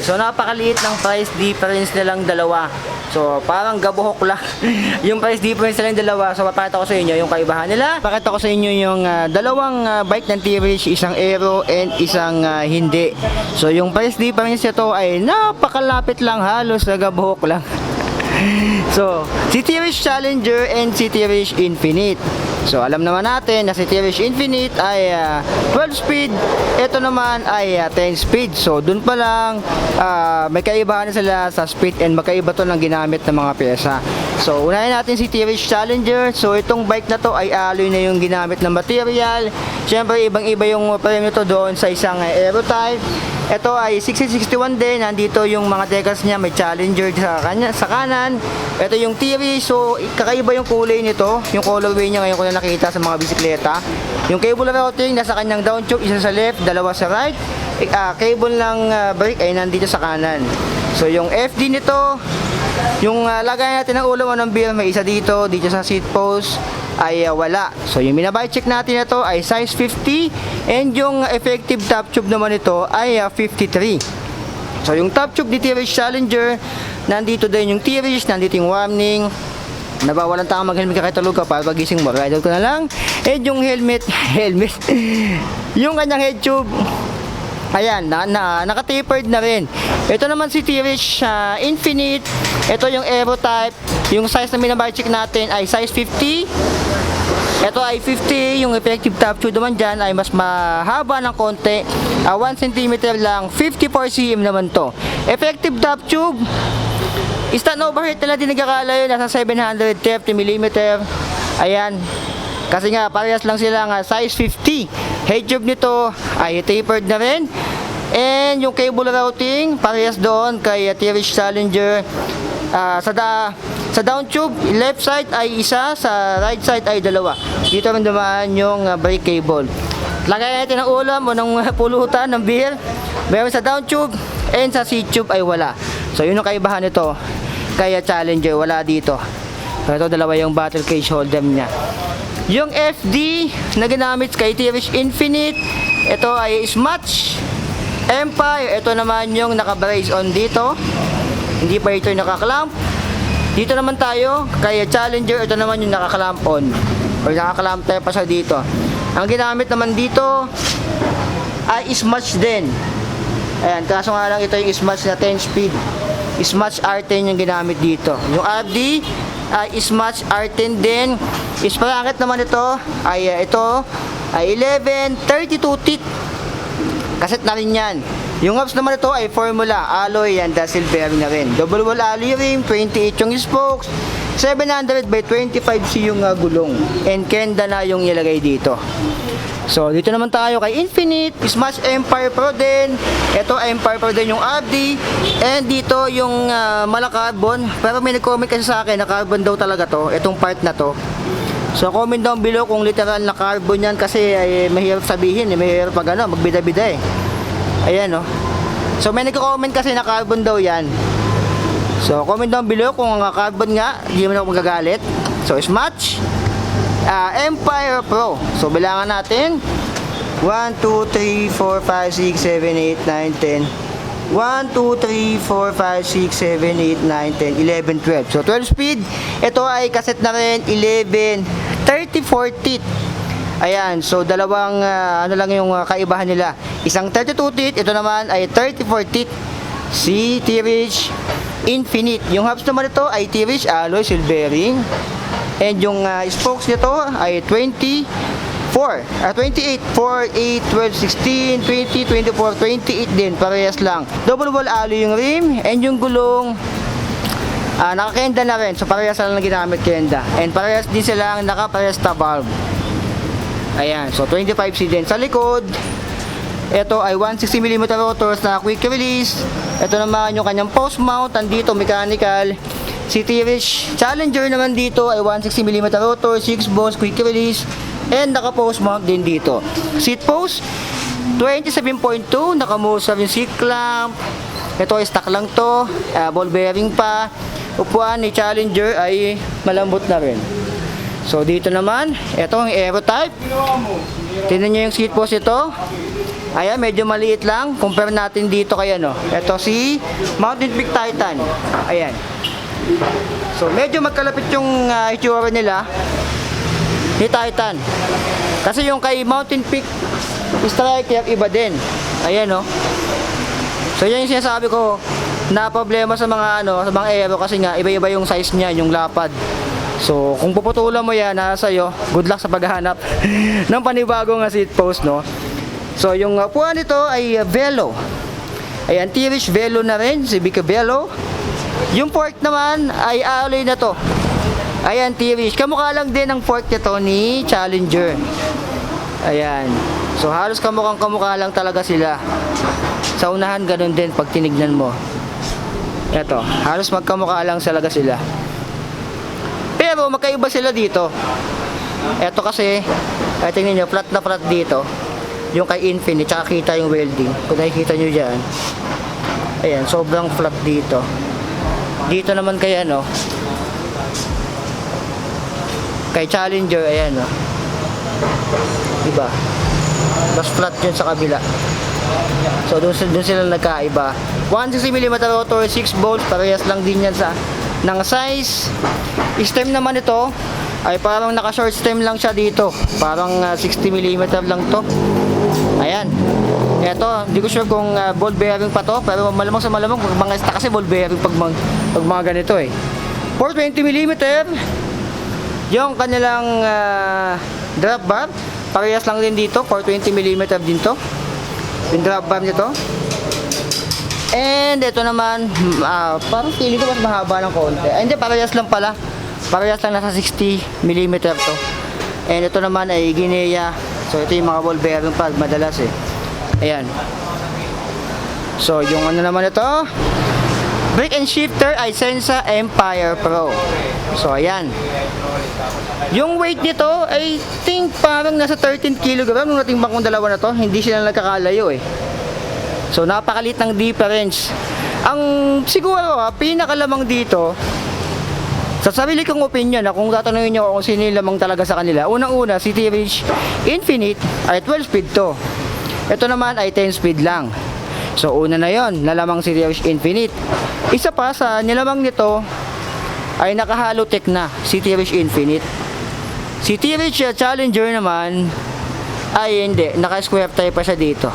So napakaliit ng price difference nilang dalawa. So parang gabuhok lang yung price difference nilang dalawa. So papakita ko sa inyo yung kaibahan nila. Papakita ko sa inyo yung dalawang bike ng T-Reach, isang Aero and isang hindi. So yung price difference nito ay napakalapit lang, halos nagabuhok lang. So, si T-Reach Challenger and si T-Reach Infinite. So, alam naman natin na si T-Reach Infinite ay 12 speed. Ito naman ay 10 speed. So, dun pa lang may kaibahan na sila sa speed and magkaiba to ng ginamit ng mga pyesa. So, unahin natin si T-Reach Challenger. So, itong bike na to ay alloy na yung ginamit ng material. Siyempre, ibang-iba yung frame nito doon sa isang Aero type. Ito ay 6061 din. Nandito yung mga decals niya, may Challenger sa kanan. Ito yung T-Reach. So, kakaiba yung kulay nito. Yung colorway niya ngayon ko na nakita sa mga bisikleta. Yung cable routing nasa kanyang down tube, isa sa left, dalawa sa right. Cable ng brake ay nandito sa kanan. So, yung FD nito, yung lagay natin ng ulo ng beer, may isa dito sa seat post ay wala. So yung minabike check natin ito ay size 50 and yung effective top tube naman ito ay 53. So yung top tube ni T-Reach Challenger, nandito din yung T-Reach, nandito yung warning. Nabawalan tayo mag-helmet ka tulog ka para pagising mo. Ride out ko na lang. And yung helmet yung kanyang head tube, ayan, naka-tapered na rin. Ito naman si T-Reach Infinite. Ito yung Aero type. Yung size na minabike check natin ay size 50. Ito ay 50. Yung effective top tube naman dyan ay mas mahaba ng konti. 1 cm lang. 54 cm naman to. Effective top tube. Stand overhead nila din nagkakalayo. Nasa 730 mm. Ayan. Kasi nga parehas lang sila nga size 50. Head tube nito ay tapered na rin. And yung cable routing parehas doon kay T-Reach Challenger. Sa down tube, left side ay isa, sa right side ay dalawa. Dito rin dumaan yung brake cable. Lagay natin ng ulam o ng pulutan ng beer. Meron sa down tube and sa seat tube ay wala. So yun ang kaibahan nito kaya Challenger, wala dito. So ito dalawa yung battle cage holder niya. Yung FD na ginamit kay T-Reach Infinite, ito ay Smash Empire. Ito naman yung naka-brace on dito. Hindi pa ito yung naka-clamp. Dito naman tayo kay Challenger, ito naman yung naka-clamp on. Or naka-clamp tayo pa sa dito. Ang ginamit naman dito ay Smash din. Ayan, kaso nga lang ito yung Smash na 10 speed. Smash R10 yung ginamit dito. Yung RD ay Smash R10 din. Sprocket naman ito ay 11 32 teeth. Kaset na rin yan. Yung hubs naman ito ay Formula alloy and silver bearing na rin. Double wall alloy rim, 28 yung spokes, 700 by 25C yung gulong. And Kenda na yung ilagay dito. So dito naman tayo kay Infinite, Smash Empire Pro din. Ito Empire Pro din yung RD. And dito yung mala carbon. Pero may nag-comment kasi sa akin na carbon daw talaga to, itong part na to. So comment down below kung literal na carbon yan kasi ay mahirap sabihin, mahirap pag magbida-bida eh. Ayan So may nagko-comment kasi na carbon daw yan. So comment down below kung carbon nga, hindi mo na ako magagalit. So Smash Empire Pro. So bilangan natin 1, 2, 3, 4, 5, 6, 7, 8, 9, 10 1, 2, 3, 4, 5, 6, 7, 8, 9, 10, 11, 12. So 12 speed. Ito ay kaset na rin 11 34 teeth. Ayan, so dalawang lang yung kaibahan nila. Isang 32 teeth, ito naman ay 34 teeth. Si T-Reach Infinite. Yung hubs naman ito ay T-Reach alloy silver bearing. And yung spokes nito ay 28, 4, 8, 12, 16, 20, 24, 28 din, parehas lang. Double wall alloy yung rim and yung gulong naka-Kenda na rin. So parehas lang na ginamit Kenda. And parehas din silang naka-parehas na valve. Ayan, so 25C din. Sa likod, ito ay 160mm rotors na quick release. Ito naman yung kanyang post mount, andito mechanical. Si T-Reach Challenger naman dito ay 160mm rotor, 6 bones quick release. And naka-post mount din dito. Seat post 27.2, naka-Mosa rin seat clamp. Ito ay stock lang to, ball bearing pa. Upuan ni Challenger ay malambot na rin. So dito naman, ito ang Aero type. Tingnan nyo yung seat post ito. Ayan, medyo maliit lang. Compare natin dito kay ano. Ito si Mountain Peak Titan. Ayan. So, medyo magkalapit yung itsura nila ni Titan. Kasi yung kay Mountain Peak Striker, iba din. Ayan, no. So, yan yung sinasabi ko na problema sa mga ano, sa mga aero kasi nga iba-iba yung size niya, yung lapad. So, kung puputulan mo yan, nasa sa'yo, good luck sa paghahanap ng panibagong seat post, no. So, yung upuan nito ay Velo. Ayan, T-Reach Velo na rin, Civic Velo. Yung fork naman ay alloy na to. Ayan, T-Reach. Kamukha lang din ang fork nito ni Challenger. Ayan. So, halos kamukha lang talaga sila. Sa unahan, ganun din pag tinignan mo. Eto, halos magkamukha lang talaga sila. Pero, magkaiba sila dito. Eto kasi, tingnan nyo, flat na flat dito. Yung kay Infinite, tsaka kita yung welding. Kung nakikita nyo dyan. Ayan, sobrang flat dito. Dito naman kay ano, kay Challenger, ayan o. Diba? Mas flat yun sa kabila. So, doon sila nagkaiba. 160mm rotor, 6 volts, parehas lang din yan sa ng size. Stem naman ito ay parang naka-short stem lang siya dito. Parang 60mm lang to. Ayan. Ito, hindi ko sure kung ball bearing pa to, pero malamang sa malamang pag mga stock kasi ball bearing pag mga ganito eh. 420mm yung kanilang drop bar. Parehas lang din dito, 420mm din to. Yung drop bar nito. And ito naman, parang feeling ko mas mahaba ng konti. Ay, hindi, parehas lang pala. Parehas lang nasa 60mm to. And ito naman ay Ginea. So ito yung mga ball bearing pad madalas eh. Ayan. So yung ano naman ito, brake and shifter ay Sensa Empire Pro. So ayan. Yung weight nito ay think parang nasa 13 kg nung natimbang kong dalawa na to. Hindi sila nagkakalayo eh. So napakalit ng difference. Ang siguro pinakalamang dito, sa sarili kong opinion na kung tatanungin nyo kung sino yung lamang talaga sa kanila, unang-una si T-Reach Infinite ay 12 speed to. Ito naman ay 10 speed lang. So una na yon, nalamang si T-Reach Infinite. Isa pa sa nilamang nito ay naka-Halotech na si T-Reach Infinite. Si T-Reach Challenger naman ay hindi, naka-square tire pa siya dito.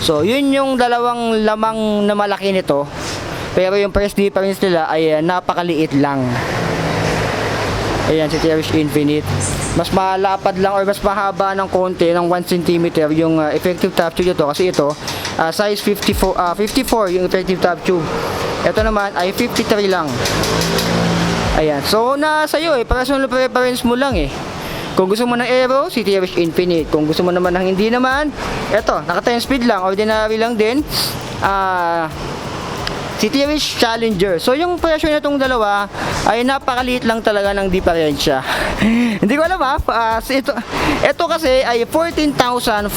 So yun yung dalawang lamang na malaki nito. Pero yung price difference nila ay napakaliit lang. Ayan si T-Reach Infinite. Mas malapad lang or mas mahaba ng konti ng 1 cm yung effective top tube nito kasi ito size 54 yung effective top tube. Ito naman ay 53 lang. Ayan. So nasa iyo eh, personal preference mo lang eh. Kung gusto mo ng aero, si T-Reach Infinite. Kung gusto mo naman ng hindi naman, eto, naka 10 speed lang, ordinary lang din. Si T-Reach Challenger. So yung presyo nitong dalawa ay napakaliit lang talaga ng diferensya. Hindi ko alam ito kasi ay 14,500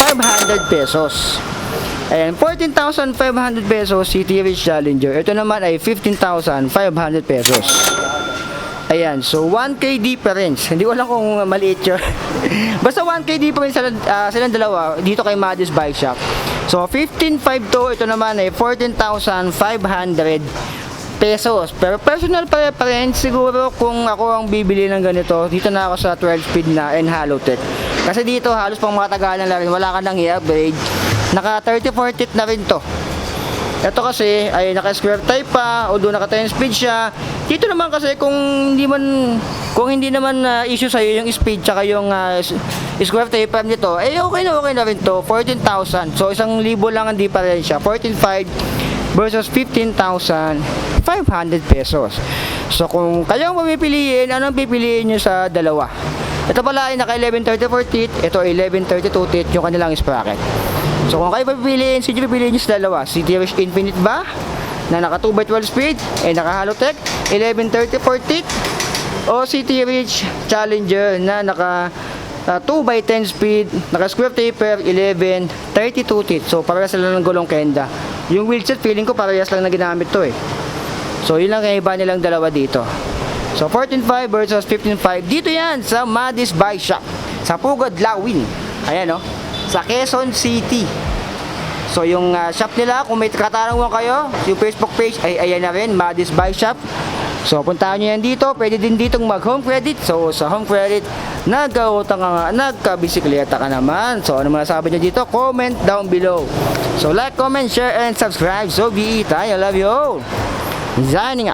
pesos. Ayan, 14,500 pesos si T-Reach Challenger. Ito naman ay 15,500 pesos. Ayan, so 1K difference. Hindi ko alam kung maliit yun. Basta 1K difference silang dalawa dito kay Madis Bike Shop. So 15,500 to, ito naman ay 14,500 pesos. Pero personal preference siguro kung ako ang bibili ng ganito, dito na ako sa 12 speed na and Halotech. Kasi dito halos pang mga tagalan na rin, wala ka nang i-upgrade. Naka 30-40 na rin to. Ito kasi ay naka square type pa, although naka 10 speed siya. Dito naman kasi kung hindi naman issue sa iyo yung speed tsaka yung square type nito, eh okay na rin to, 14,000. So 1,000 lang ang diferensya, 14,500 versus 15,500 pesos. So kung kayo ang pipiliin, anong pipiliin nyo sa dalawa? Ito pala ay naka 1134 teeth, ito ay 1132 teeth yung kanilang sprocket. So kung kayo pipiliin, sino pipiliin nyo sa dalawa? Si T-Reach Infinite ba? Na naka 2x12 speed, naka Halotech, 1134 teeth, o si T-Reach Challenger na naka 2x10 speed, naka square taper, 1132 teeth. So parehas lang ng gulong kenda. Yung wheelset feeling ko parehas lang na ginamit to eh. So yun lang ang iba nilang dalawa dito. So 14,500 versus 15,500. Dito yan sa Madis Bike Shop sa Pugad, Lawin. Ayan o. sa Quezon City. So yung shop nila, kung may katanungan kayo, yung Facebook page ay ayan na rin, Maddie's Bike Shop. So puntahan nyo yan dito, pwede din ditong mag home credit. So sa home credit, nagkabisikleta ka naman. So ano masasabi nyo dito, comment down below. So like, comment, share, and subscribe. So be it, I love you all. Signing out.